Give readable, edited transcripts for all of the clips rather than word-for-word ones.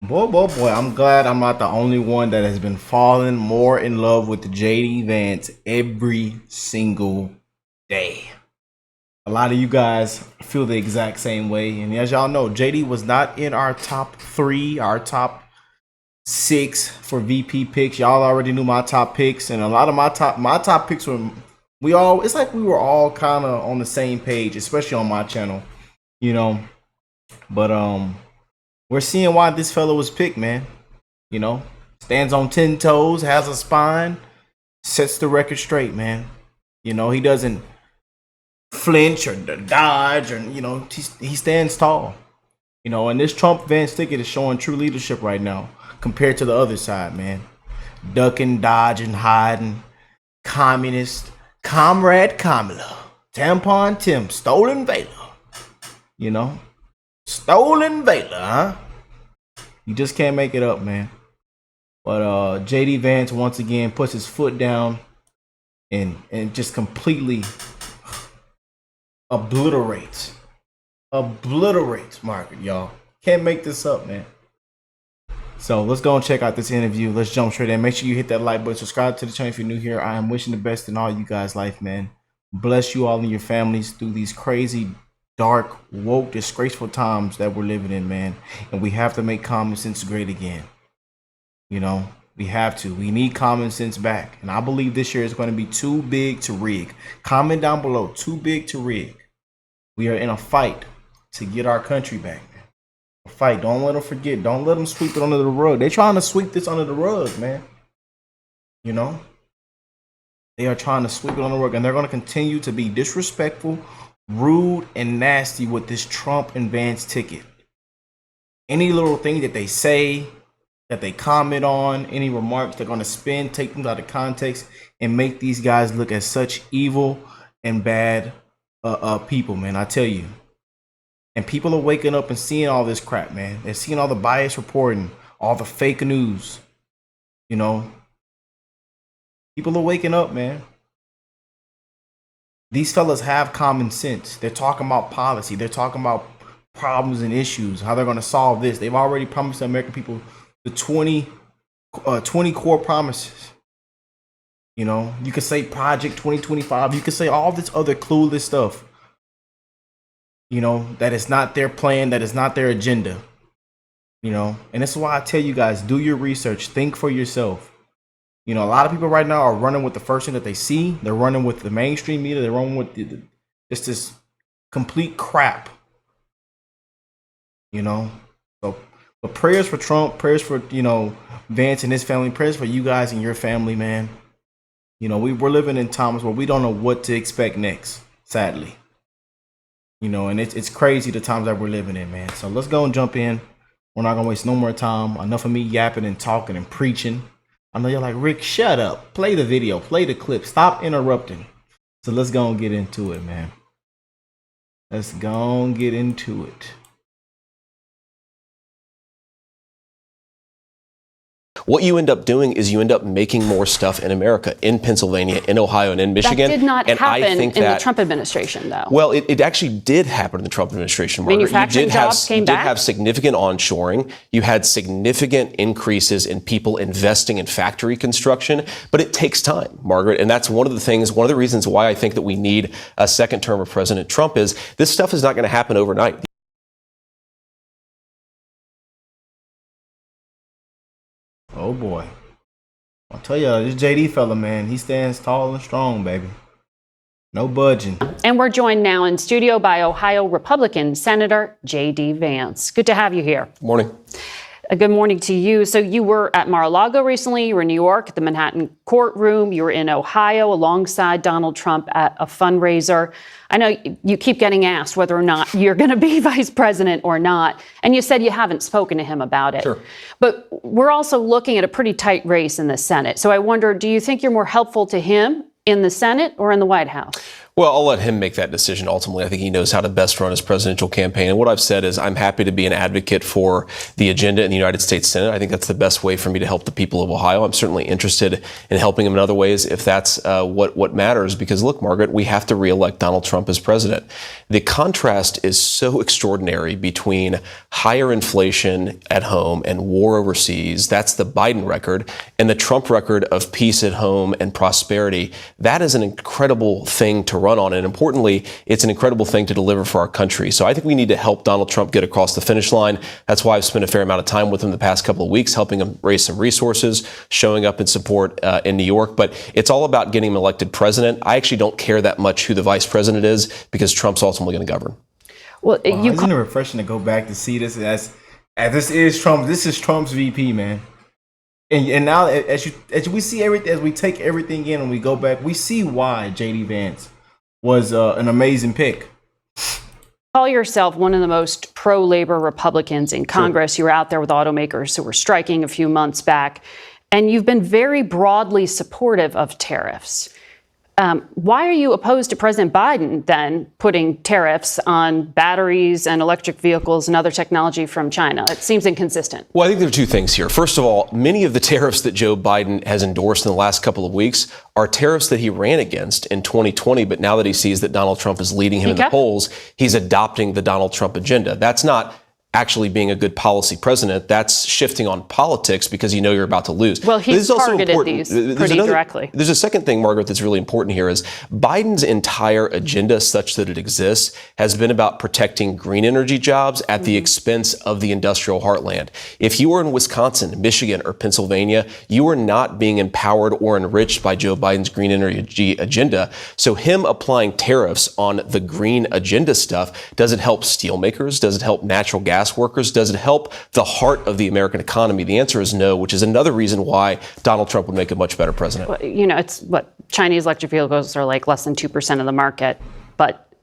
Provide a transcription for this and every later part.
Boy, I'm glad I'm not the only one that has been falling more in love with JD Vance every single day. A lot of you guys feel the exact same way. And as y'all know, JD was not in our top 3, our top 6 for VP picks. Y'all already knew my top picks, and a lot of my top picks were it's like we were all kind of on the same page, especially on my channel, you know. But we're seeing why this fellow was picked, man. You know, stands on 10 toes, has a spine, sets the record straight, man. You know, he doesn't flinch or dodge, or he stands tall. You know, and this Trump Vance ticket is showing true leadership right now compared to the other side, man. Ducking, dodging, hiding, communist, comrade Kamala, tampon Tim, stolen Vela. You know, stolen Vela, huh? You just can't make it up, man. But JD Vance once again puts his foot down and just completely obliterates Margaret, y'all. Can't make this up, man. So let's go and check out this interview. Let's jump straight in. Make sure you hit that like button. Subscribe to the channel if you're new here. I am wishing the best in all you guys' life, man. Bless you all and your families through these crazy, dark, woke, disgraceful times that we're living in, man. And we have to make common sense great again. You know, we have to. We need common sense back. And I believe this year is going to be too big to rig. Comment down below, too big to rig. We are in a fight to get our country back. A fight. Don't let them forget. Don't let them sweep it under the rug. They're trying to sweep this under the rug, man. You know? They are trying to sweep it on the rug, and they're going to continue to be disrespectful, rude, and nasty with this Trump and Vance ticket. Any little thing that they say, that they comment on, any remarks, they're going to spin, take them out of context, and make these guys look as such evil and bad people, man. I tell you. And people are waking up and seeing all this crap, man. They're seeing all the bias reporting, all the fake news. You know, people are waking up, man. These fellas have common sense. They're talking about policy. They're talking about problems and issues, how they're going to solve this. They've already promised the American people the 20 core promises. You know, you could say Project 2025. You could say all this other clueless stuff. You know, that is not their plan. That is not their agenda. You know, and that's why I tell you guys, do your research. Think for yourself. You know, a lot of people right now are running with the first thing that they see. They're running with the mainstream media. They're running with just this complete crap. You know, so but prayers for Trump, prayers for, you know, Vance and his family, prayers for you guys and your family, man. You know, we're living in times where we don't know what to expect next, sadly. You know, and it's crazy the times that we're living in, man. So let's go and jump in. We're not going to waste no more time. Enough of me yapping and talking and preaching. I know you're like, Rick, shut up. Play the video. Play the clip. Stop interrupting. So let's go and get into it, man. Let's go and get into it. What you end up doing is you end up making more stuff in America, in Pennsylvania, in Ohio, and in Michigan. That did not happen in the Trump administration, though. Well, it actually did happen in the Trump administration, Margaret. Manufacturing jobs came back? You did have significant onshoring. You had significant increases in people investing in factory construction. But it takes time, Margaret. And that's one of the reasons why I think that we need a second term of President Trump is this stuff is not going to happen overnight. Oh boy. I'll tell you, this JD fella, man, he stands tall and strong, baby. No budging. And we're joined now in studio by Ohio Republican Senator JD Vance. Good to have you here. Morning. Good morning to you. So you were at Mar-a-Lago recently. You were in New York at the Manhattan courtroom. You were in Ohio alongside Donald Trump at a fundraiser. I know you keep getting asked whether or not you're going to be vice president or not. And you said you haven't spoken to him about it. Sure. But we're also looking at a pretty tight race in the Senate. So I wonder, do you think you're more helpful to him in the Senate or in the White House? Well, I'll let him make that decision ultimately. I think he knows how to best run his presidential campaign. And what I've said is I'm happy to be an advocate for the agenda in the United States Senate. I think that's the best way for me to help the people of Ohio. I'm certainly interested in helping him in other ways if that's what matters. Because look, Margaret, we have to reelect Donald Trump as president. The contrast is so extraordinary between higher inflation at home and war overseas. That's the Biden record, and the Trump record of peace at home and prosperity. That is an incredible thing to run on. And importantly, it's an incredible thing to deliver for our country. So I think we need to help Donald Trump get across the finish line. That's why I've spent a fair amount of time with him the past couple of weeks, helping him raise some resources, showing up in support in New York. But it's all about getting him elected president. I actually don't care that much who the vice president is because Trump's ultimately going to govern. Well, isn't it refreshing to go back to see this as this is Trump. This is Trump's VP, man. And now as we see everything, as we take everything in and we go back, we see why J.D. Vance was an amazing pick. Call yourself one of the most pro-labor Republicans in Congress. Sure. You were out there with automakers who were striking a few months back, and you've been very broadly supportive of tariffs. Why are you opposed to President Biden then putting tariffs on batteries and electric vehicles and other technology from China? It seems inconsistent. Well, I think there are two things here. First of all, many of the tariffs that Joe Biden has endorsed in the last couple of weeks are tariffs that he ran against in 2020. But now that he sees that Donald Trump is leading him in the polls, he's adopting the Donald Trump agenda. That's not actually being a good policy president. That's shifting on politics because you know you're about to lose. Well, he's targeted these pretty directly. There's a second thing, Margaret, that's really important here is Biden's entire agenda, such that it exists, has been about protecting green energy jobs at the expense of the industrial heartland. If you were in Wisconsin, Michigan, or Pennsylvania, you are not being empowered or enriched by Joe Biden's green energy agenda. So him applying tariffs on the green agenda stuff, does it help steelmakers? Does it help natural gas workers? Does it help the heart of the American economy? The answer is no, which is another reason why Donald Trump would make a much better president. Well, you know, it's what Chinese electric vehicles are like less than 2% of the market. But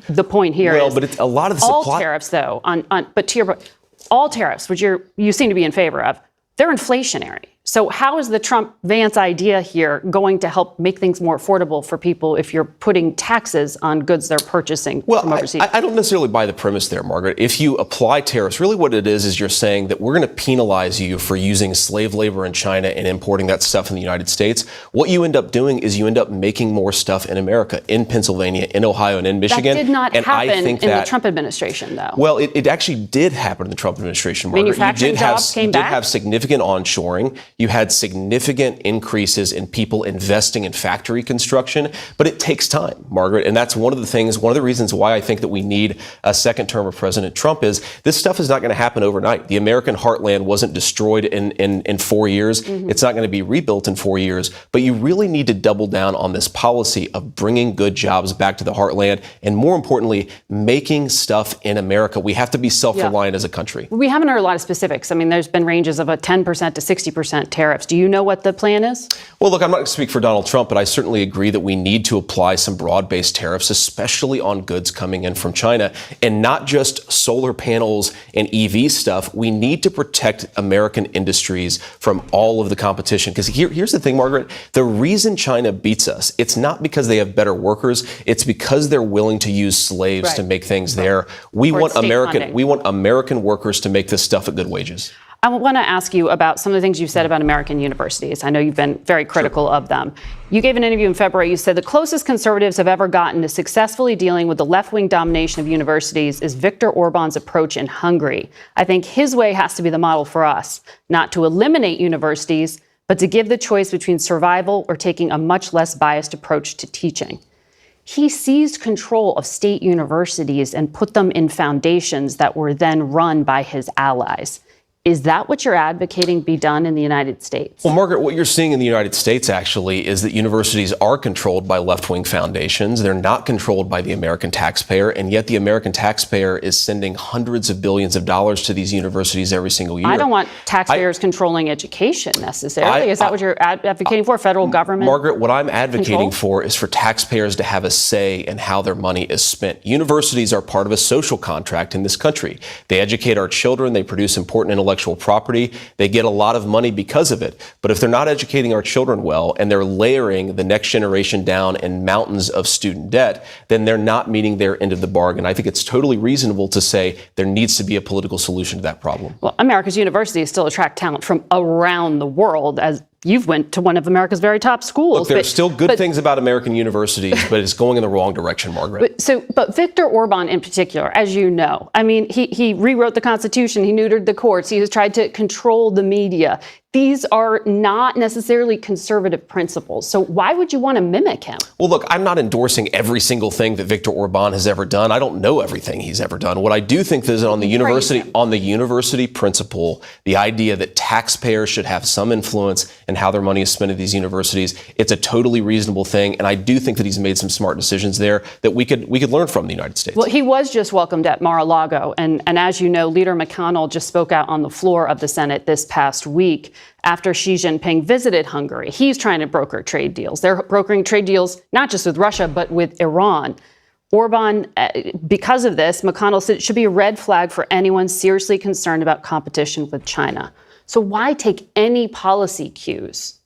the point here is, but it's a lot of the all supply. Tariffs, though, but to your all tariffs, which you seem to be in favor of, they're inflationary. So how is the Trump-Vance idea here going to help make things more affordable for people if you're putting taxes on goods they're purchasing from overseas? I don't necessarily buy the premise there, Margaret. If you apply tariffs, really what it is you're saying that we're going to penalize you for using slave labor in China and importing that stuff in the United States. What you end up doing is you end up making more stuff in America, in Pennsylvania, in Ohio, and in Michigan. That did not happen in the Trump administration, though. Well, it actually did happen in the Trump administration, Margaret. Manufacturing jobs came back. You did have significant onshoring. You had significant increases in people investing in factory construction, but it takes time, Margaret. And that's one of the reasons why I think that we need a second term of President Trump is this stuff is not going to happen overnight. The American heartland wasn't destroyed in 4 years. It's not going to be rebuilt in 4 years, but you really need to double down on this policy of bringing good jobs back to the heartland and, more importantly, making stuff in America. We have to be self-reliant as a country. We haven't heard a lot of specifics. I mean, there's been ranges of a 10% to 60% tariffs. Do you know what the plan is? Well, look, I'm not going to speak for Donald Trump, but I certainly agree that we need to apply some broad-based tariffs, especially on goods coming in from China, and not just solar panels and EV stuff. We need to protect American industries from all of the competition. Because here's the thing, Margaret, the reason China beats us, it's not because they have better workers, it's because they're willing to use slaves to make things there. We want American workers to make this stuff at good wages. I want to ask you about some of the things you've said about American universities. I know you've been very critical of them. You gave an interview in February. You said the closest conservatives have ever gotten to successfully dealing with the left-wing domination of universities is Viktor Orban's approach in Hungary. I think his way has to be the model for us, not to eliminate universities, but to give the choice between survival or taking a much less biased approach to teaching. He seized control of state universities and put them in foundations that were then run by his allies. Is that what you're advocating be done in the United States? Well, Margaret, what you're seeing in the United States actually is that universities are controlled by left-wing foundations. They're not controlled by the American taxpayer, and yet the American taxpayer is sending hundreds of billions of dollars to these universities every single year. I don't want taxpayers controlling education necessarily. Is that what you're advocating for, federal government? Margaret, what I'm advocating for is for taxpayers to have a say in how their money is spent. Universities are part of a social contract in this country. They educate our children. They produce important intellectual intellectual property. They get a lot of money because of it. But if they're not educating our children well and they're layering the next generation down in mountains of student debt, then they're not meeting their end of the bargain. I think it's totally reasonable to say there needs to be a political solution to that problem. Well, America's universities still attract talent from around the world, as you've went to one of America's very top schools. Look, there's still good things about American universities, but it's going in the wrong direction, Margaret. But Viktor Orban in particular, as you know, I mean, he rewrote the Constitution, he neutered the courts, he has tried to control the media. These are not necessarily conservative principles. So why would you want to mimic him? Well, look, I'm not endorsing every single thing that Viktor Orban has ever done. I don't know everything he's ever done. What I do think is on the university principle, the idea that taxpayers should have some influence in how their money is spent at these universities, it's a totally reasonable thing. And I do think that he's made some smart decisions there that we could learn from the United States. Well, he was just welcomed at Mar-a-Lago. And as you know, Leader McConnell just spoke out on the floor of the Senate this past week after Xi Jinping visited Hungary. He's trying to broker trade deals. They're brokering trade deals not just with Russia, but with Iran. Orban, because of this, McConnell said it should be a red flag for anyone seriously concerned about competition with China. So why take any policy cues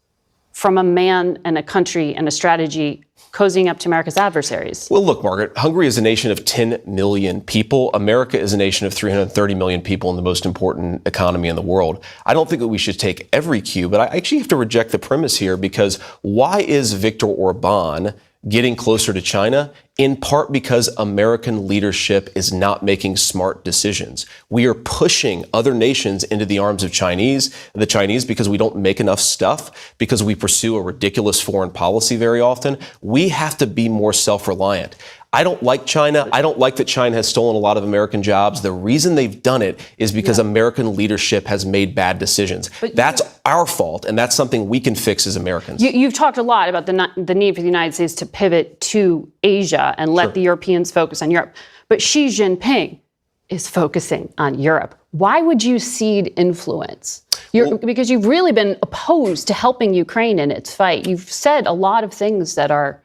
from a man and a country and a strategy cozying up to America's adversaries? Well, look, Margaret, Hungary is a nation of 10 million people. America is a nation of 330 million people in the most important economy in the world. I don't think that we should take every cue, but I actually have to reject the premise here, because why is Viktor Orban getting closer to China? In part because American leadership is not making smart decisions. We are pushing other nations into the arms of the Chinese because we don't make enough stuff, because we pursue a ridiculous foreign policy very often. We have to be more self-reliant. I don't like China. I don't like that China has stolen a lot of American jobs. The reason they've done it is because American leadership has made bad decisions. That's our fault, and that's something we can fix as Americans. You've talked a lot about the need for the United States to pivot to Asia and let the Europeans focus on Europe. But Xi Jinping is focusing on Europe. Why would you cede influence? Because you've really been opposed to helping Ukraine in its fight. You've said a lot of things that are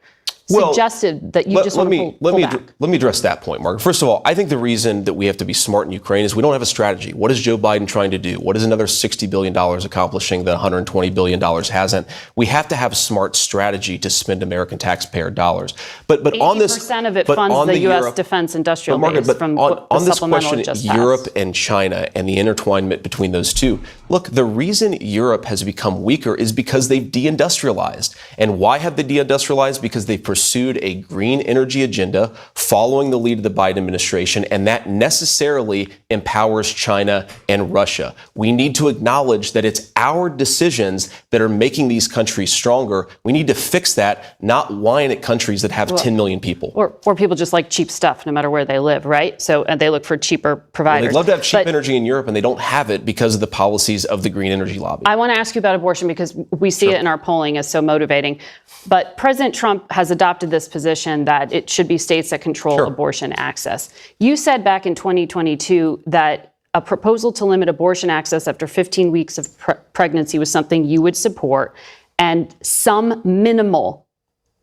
suggested that you just want to pull back. Let me address that point, Mark. First of all, I think the reason that we have to be smart in Ukraine is we don't have a strategy. What is Joe Biden trying to do? What is another $60 billion accomplishing that $120 billion hasn't? We have to have a smart strategy to spend American taxpayer dollars. But on this, 80% of it funds the U.S. defense industrial base from on this question, just Europe and China and the intertwinement between those two. Look, the reason Europe has become weaker is because they've deindustrialized. And why have they deindustrialized? Because they've pursued a green energy agenda following the lead of the Biden administration, and that necessarily empowers China and Russia. We need to acknowledge that it's our decisions that are making these countries stronger. We need to fix that, not whine at countries that have 10 million people. Or people just like cheap stuff no matter where they live, right? So and they look for cheaper providers. They'd love to have cheap energy in Europe, and they don't have it because of the policies of the green energy lobby. I want to ask you about abortion because we see it in our polling as so motivating. But President Trump has adopted this position that it should be states that control abortion access. You said back in 2022 that a proposal to limit abortion access after 15 weeks of pregnancy was something you would support, and some minimal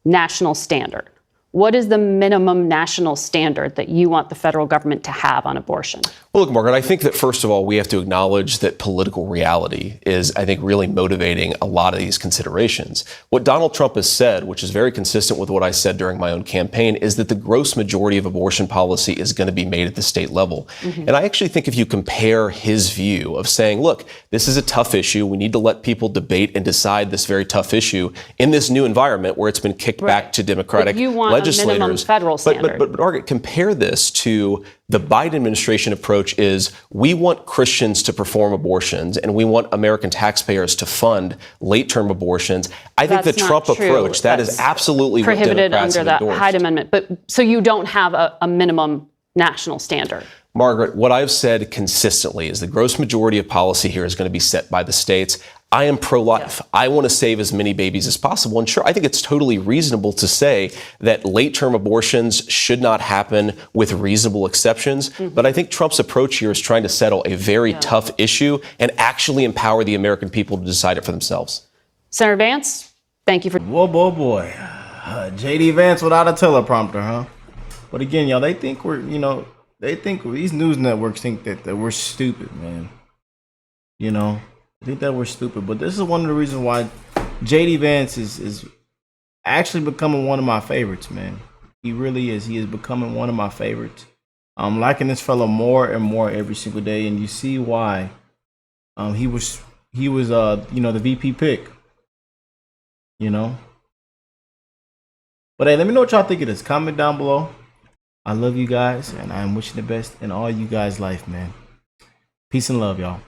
national standard. What is the minimum national standard that you want the federal government to have on abortion? Well, look, Margaret, I think that first of all, we have to acknowledge that political reality is, I think, really motivating a lot of these considerations. What Donald Trump has said, which is very consistent with what I said during my own campaign, is that the gross majority of abortion policy is going to be made at the state level. And I actually think if you compare his view of saying, look, this is a tough issue, we need to let people debate and decide this very tough issue in this new environment where it's been kicked back to Democratic legislators. A minimum federal standard. But Margaret, compare this to the Biden administration approach is we want Christians to perform abortions and we want American taxpayers to fund late-term abortions. I think the Trump approach, that is absolutely prohibited what Democrats under the Hyde Amendment. But so you don't have a minimum national standard. Margaret, what I've said consistently is the gross majority of policy here is going to be set by the states. I am pro-life. I want to save as many babies as possible. And sure, I think it's totally reasonable to say that late-term abortions should not happen with reasonable exceptions. But I think Trump's approach here is trying to settle a very tough issue and actually empower the American people to decide it for themselves. Senator Vance, thank you for... Boy. J.D. Vance without a teleprompter, huh? But again, y'all, they think these news networks think that we're stupid, man. You know, I think that we're stupid, but this is one of the reasons why JD Vance is actually becoming one of my favorites, man. He really is. He is becoming one of my favorites. I'm liking this fella more and more every single day, and you see why. He was the VP pick. You know. But hey, let me know what y'all think of this. Comment down below. I love you guys, and I'm wishing the best in all you guys' life, man. Peace and love, y'all.